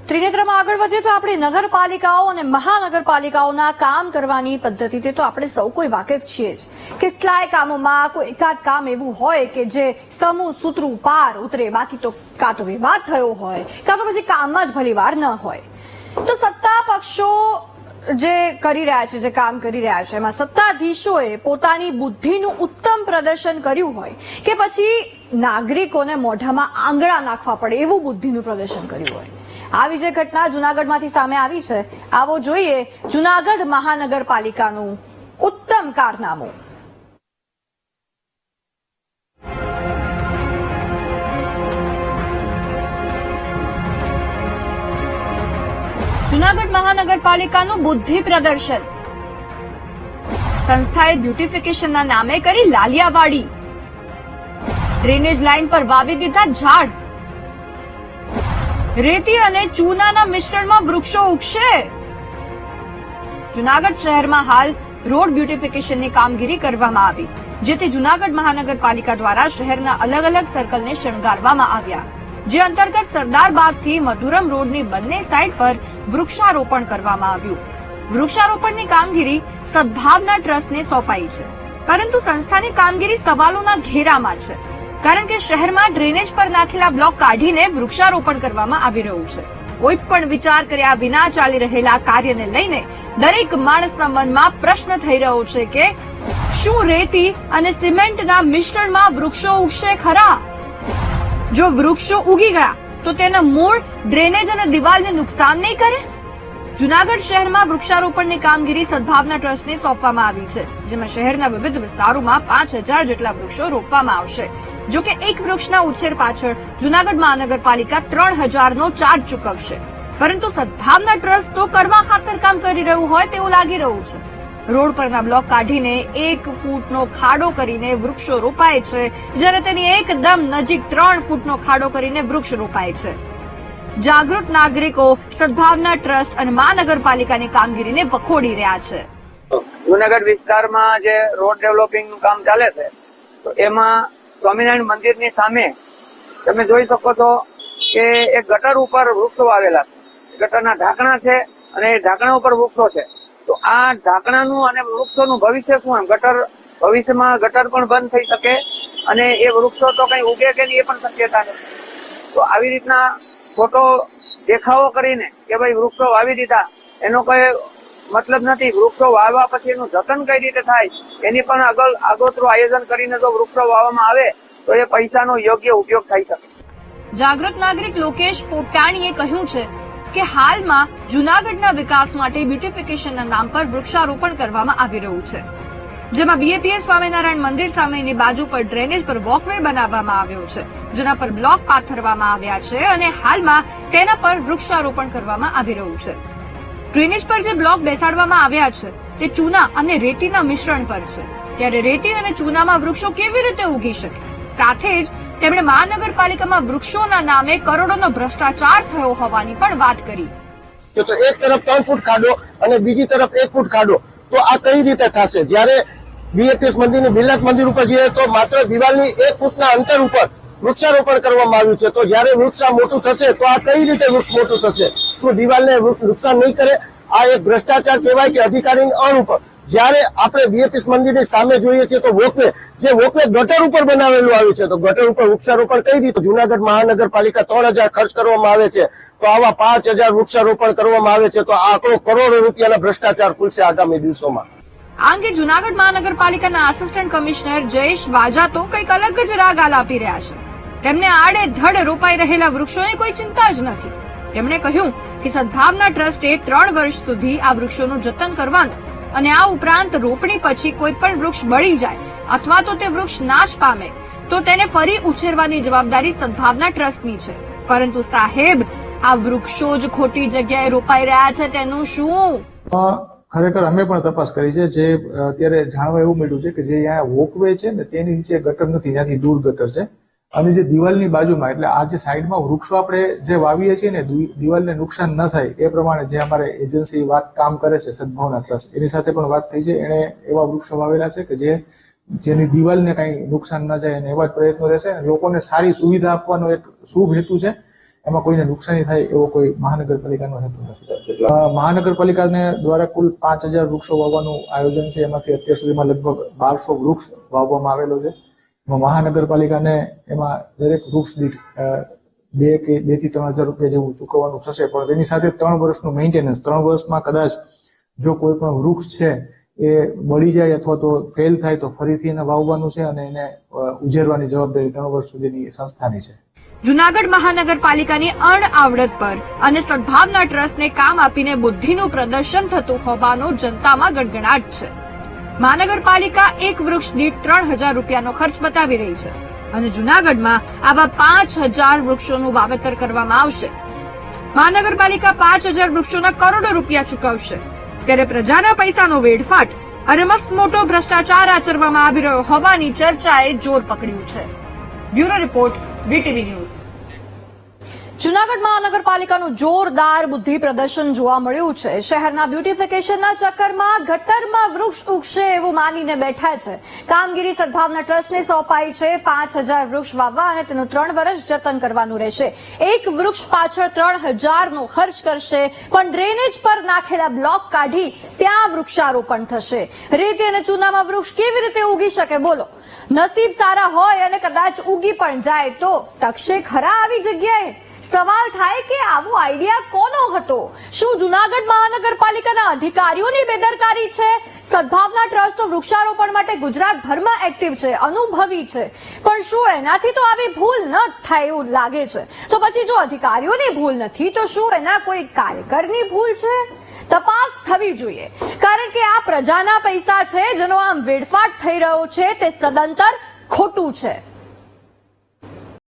ત્રિનેત્રમાં આગળ વધીએ તો આપણી નગરપાલિકાઓ અને મહાનગરપાલિકાઓના કામ કરવાની પદ્ધતિથી તો આપણે સૌ કોઈ વાકેફ છીએ જ. કેટલાય કામોમાં કોઈ એકાદ કામ એવું હોય કે જે સમૂહ સૂત્રું પાર ઉતરે, બાકી તો કાં તો વિવાદ થયો હોય કાં તો પછી કામમાં જ ભલીવાર ન હોય. તો સત્તા પક્ષો જે કરી રહ્યા છે, જે કામ કરી રહ્યા છે, એમાં સત્તાધીશોએ પોતાની બુદ્ધિનું ઉત્તમ પ્રદર્શન કર્યું હોય કે પછી નાગરિકોને મોઢામાં આંગળા નાખવા પડે એવું બુદ્ધિનું પ્રદર્શન કર્યું હોય. આવી જે ઘટના જૂનાગઢમાંથી સામે આવી છે, આવો જોઈએ જૂનાગઢ મહાનગરપાલિકાનું ઉત્તમ કારનામું. જૂનાગઢ મહાનગરપાલિકાનું બુદ્ધિ પ્રદર્શન. સંસ્થાએ બ્યુટિફિકેશનના નામે કરી લાલિયાવાડી. ડ્રેનેજ લાઇન પર વાવી દીધા ઝાડ. રેતી અને ચૂનાના મિશ્રણમાં વૃક્ષો ઉગશે. જૂનાગઢ શહેરમાં હાલ રોડ બ્યુટિફિકેશનની કામગીરી કરવામાં આવી, જેથી જૂનાગઢ મહાનગરપાલિકા દ્વારા શહેરના અલગ અલગ સર્કલને શણગારવામાં આવ્યા, જે અંતર્ગત સરદાર બાગથી મધુરમ રોડની બંને સાઇડ પર વૃક્ષારોપણ કરવામાં આવ્યું. વૃક્ષારોપણની કામગીરી સદભાવના ટ્રસ્ટને સોંપાઈ છે, પરંતુ સંસ્થાની કામગીરી સવાલોના ઘેરામાં છે, કારણ કે શહેરમાં ડ્રેનેજ પર નાખેલા બ્લોક કાઢીને વૃક્ષારોપણ કરવામાં આવી રહ્યું છે. કોઈ પણ વિચાર કર્યા વિના ચાલી રહેલા કાર્યને લઈને દરેક માણસના મનમાં પ્રશ્ન થઈ રહ્યો છે કે શું રેતી અને સિમેન્ટના મિશ્રણમાં વૃક્ષો ઉગશે ખરા? જો વૃક્ષો ઉગી ગયા તો તેના મૂળ ડ્રેનેજ અને દિવાલને નુકસાન નહીં કરે? જૂનાગઢ શહેરમાં વૃક્ષારોપણની કામગીરી સદભાવના ટ્રસ્ટને સોંપવામાં આવી છે, જેમાં શહેરના વિવિધ વિસ્તારોમાં 5000 જેટલા વૃક્ષો રોપવામાં આવશે. જો કે એક વૃક્ષના ઉછેર પાછળ જૂનાગઢ મહાનગરપાલિકા 3000નો ચાર્જ ચૂકવશે, પરંતુ સદભાવના ટ્રસ્ટ તો કરવા ખાતર કામ કરી રહ્યું હોય તેવું લાગી રહ્યું છે. રોડ પરના બ્લોક કાઢીને 1 ફૂટનો ખાડો કરીને વૃક્ષો રોપાય છે, જ્યારે તેની એકદમ નજીક 3 ફૂટનો ખાડો કરીને વૃક્ષ રોપાય છે. જાગૃત નાગરિકો સદભાવના ટ્રસ્ટ અને મહાનગરપાલિકાની કામગીરીને વખોડી રહ્યા છે. જૂનાગઢ વિસ્તારમાં જે રોડ ડેવલપિંગનું કામ ચાલે છે, તો એમાં સ્વામિનારાયણ મંદિરની સામે તમે જોઈ શકો છો કે એક ગટર ઉપર વૃક્ષો આવેલા છે. ગટરના ઢાંકણા છે અને એ ઢાંકણા ઉપર વૃક્ષો છે. તો આ ઢાંકણાનું અને વૃક્ષોનું ભવિષ્ય શું? એમ ભવિષ્યમાં ગટર પણ બંધ થઈ શકે અને એ વૃક્ષો તો કઈ ઉગે કે નહીં એ પણ શક્યતા નથી. તો આવી રીતના ખોટો દેખાવો કરીને કે ભાઈ વૃક્ષો વાવી દીધા એનો કોઈ મતલબ નથી. વૃક્ષો વાવવા પછી એનું જતન કઈ રીતે થાય એની પણ આગોતરું આયોજન કરીને જો વૃક્ષો વાવવામાં આવે તો એ પૈસાનો યોગ્ય ઉપયોગ થઈ શકે. જાગૃત નાગરિક લોકેશ પોપટાણીએ કહ્યું છે કે હાલમાં જૂનાગઢના વિકાસ માટે બ્યુટિફિકેશનના નામ પર વૃક્ષારોપણ કરવામાં આવી રહ્યું છે, જેમાં બીએપીએસ સ્વામિનારાયણ મંદિર સામેની બાજુ પર ડ્રેનેજ પર વોકવે બનાવવામાં આવ્યો છે, જેના પર બ્લોક પાથરવામાં આવ્યા છે અને હાલમાં તેના પર વૃક્ષારોપણ કરવામાં આવી રહ્યું છે. ડ્રેનેજ પર જે બ્લોક બેસાડવામાં આવ્યા છે તે ચૂના અને રેતીના મિશ્રણ પર છે, ત્યારે રેતી અને ચૂનામાં વૃક્ષો કેવી રીતે ઉગી શકે? સાથે જ તેમણે મહાનગરપાલિકામાં વૃક્ષોના નામે કરોડોનો ભ્રષ્ટાચાર થયો હોવાની પણ વાત કરી. તો એક તરફ 3 ફૂટ ખાડો અને બીજી તરફ 1 ફૂટ ખાડો, તો આ કઈ રીતે થશે? જયારે બીએપીએસ મંદિરની બિરલાત મંદિર ઉપર જઈએ તો માત્ર દિવાલની 1 ફૂટના અંતર ઉપર વૃક્ષારોપણ કરવામાં આવ્યું છે. તો જયારે વૃક્ષ આ મોટું થશે તો આ કઈ રીતે વૃક્ષ મોટું થશે? શું દિવાલને નુકસાન નહીં કરે? આ એક ભ્રષ્ટાચાર કહેવાય કે અધિકારીની અણઉપર. જયારે આપણે બીએપીએસ મંદિરની સામે જોઈએ છીએ તો વોકવે ગટર ઉપર બનાવેલું આવ્યું છે, તો ગટર ઉપર વૃક્ષારોપણ કઈ રીતે? જૂનાગઢ મહાનગરપાલિકા 3000 ખર્ચ કરવામાં આવે છે, તો આવા 5000 વૃક્ષારોપણ કરવામાં આવે છે, તો આ આંકડો કરોડો રૂપિયાના ભ્રષ્ટાચાર ખુલશે આગામી દિવસોમાં. આ અંગે જૂનાગઢ મહાનગરપાલિકાના આસિસ્ટન્ટ કમિશનર જયેશ વાજા તો કંઈક અલગ જ રાગ આલાપી રહ્યા છે. તેમને આડેધડ રોપાઈ રહેલા વૃક્ષોની કોઈ ચિંતા જ નથી. તેમણે કહ્યું કે સદભાવના ટ્રસ્ટે 3 વર્ષ સુધી આ વૃક્ષોનું જતન કરવાનું અને આ ઉપરાંત રોપણી પછી કોઈ પણ વૃક્ષ બળી જાય અથવા તો તે વૃક્ષ નાશ પામે તો તેને ફરી ઉછેરવાની જવાબદારી સદભાવના ટ્રસ્ટની છે. પરંતુ સાહેબ, આ વૃક્ષો જ ખોટી જગ્યાએ રોપાઈ રહ્યા છે તેનું શું? ખરેખર અમે પણ તપાસ કરી છે. જે અત્યારે જાણવા એવું મળ્યું છે કે જે અહીંયા વોકવે છે ને તેની નીચે ગટર નથી, ત્યાંથી દૂર ગટર છે, અને જે દિવાલની બાજુમાં એટલે આ જે સાઈડમાં વૃક્ષો આપણે જે વાવીએ છીએ ને દિવાલને નુકસાન ન થાય એ પ્રમાણે જે અમારે એજન્સી કામ કરે છે સદભાવના ટ્રસ્ટ, એની સાથે પણ વાત થઈ છે. એણે એવા વૃક્ષો વાવેલા છે કે જેની દિવાલને કઈ નુકસાન ન જાય અને એવા જ પ્રયત્નો રહેશે. લોકોને સારી સુવિધા આપવાનો એક શુભ હેતુ છે એમાં કોઈને નુકસાની થાય એવો કોઈ મહાનગરપાલિકાનો હેતુ નથી. મહાનગરપાલિકાને દ્વારા કુલ 5000 વૃક્ષો વાવવાનું આયોજન છે. એમાંથી અત્યાર સુધીમાં લગભગ 1200 વૃક્ષ વાવવામાં આવેલો છે. એમાં મહાનગરપાલિકાને એમાં દરેક વૃક્ષ દીઠ 2 થી 3000 રૂપિયા જેવું ચૂકવવાનું થશે. પણ તેની સાથે 3 વર્ષનું મેન્ટેનન્સ, 3 વર્ષમાં કદાચ જો કોઈ પણ વૃક્ષ છે એ બળી જાય અથવા તો ફેલ થાય તો ફરીથી એને વાવવાનું છે અને એને ઉજેરવાની જવાબદારી 3 વર્ષ સુધીની સંસ્થાની છે. જૂનાગઢ મહાનગરપાલિકાની અણઆવડત પર અને સદભાવના ટ્રસ્ટને કામ આપીને બુદ્ધિનું પ્રદર્શન થતું હોવાનો જનતામાં ગણગણાટ છે. મહાનગરપાલિકા એક વૃક્ષ દીઠ 3000 રૂપિયાનો ખર્ચ બતાવી રહી છે અને જૂનાગઢમાં આવા 5000 વૃક્ષોનું વાવેતર કરવામાં આવશે. મહાનગરપાલિકા 5000 વૃક્ષોના કરોડો રૂપિયા ચૂકવશે, ત્યારે પ્રજાના પૈસાનો વેડફાટ અને મસ્ત મોટો ભ્રષ્ટાચાર આચરવામાં આવી રહ્યો હોવાની ચર્ચાએ જોર પકડ્યું છે. Bureau report, VTV news. Junagadh મહાનગરપાલિકાનું જોરદાર બુદ્ધિ પ્રદર્શન જોવા મળ્યું છે. શહેરના બ્યુટિફિકેશનના ચક્કરમાં ગટરમાં વૃક્ષ ઉગશે એવું માનીને બેઠા છે. કામગીરી સદભાવના ટ્રસ્ટને સોંપાઈ છે. 5000 વૃક્ષ વાવવા અને તેનું 3 વર્ષ જતન કરવાનું રહેશે. એક વૃક્ષ પાછળ 3000નો ખર્ચ કરશે, પણ ડ્રેનેજ પર નાખેલા બ્લોક કાઢી ત્યાં વૃક્ષારોપણ થશે. રેતી અને ચૂનામાં વૃક્ષ કેવી રીતે ઉગી શકે બોલો? નસીબ સારા હોય અને કદાચ ઉગી પણ જાય તો ટકશે ખરા આવી જગ્યાએ? સવાલ થાય કે આવો આઈડિયા કોનો હતો? શું જૂનાગઢ મહાનગરપાલિકાના અધિકારીઓની બેદરકારી છે? સદભાવના ટ્રસ્ટ તો વૃક્ષારોપણ માટે ગુજરાતભરમાં એક્ટિવ છે, અનુભવી છે, પણ શું એનાથી તો આવી ભૂલ ન થાય એવું લાગે છે? તો પછી જો અધિકારીઓની ભૂલ નથી તો શું એના કોઈ કાર્યકરની ભૂલ છે? તપાસ થવી જોઈએ, કારણ કે આ પ્રજાના પૈસા છે જેનો આમ વેડફાટ થઈ રહ્યો છે તે સદંતર ખોટું છે.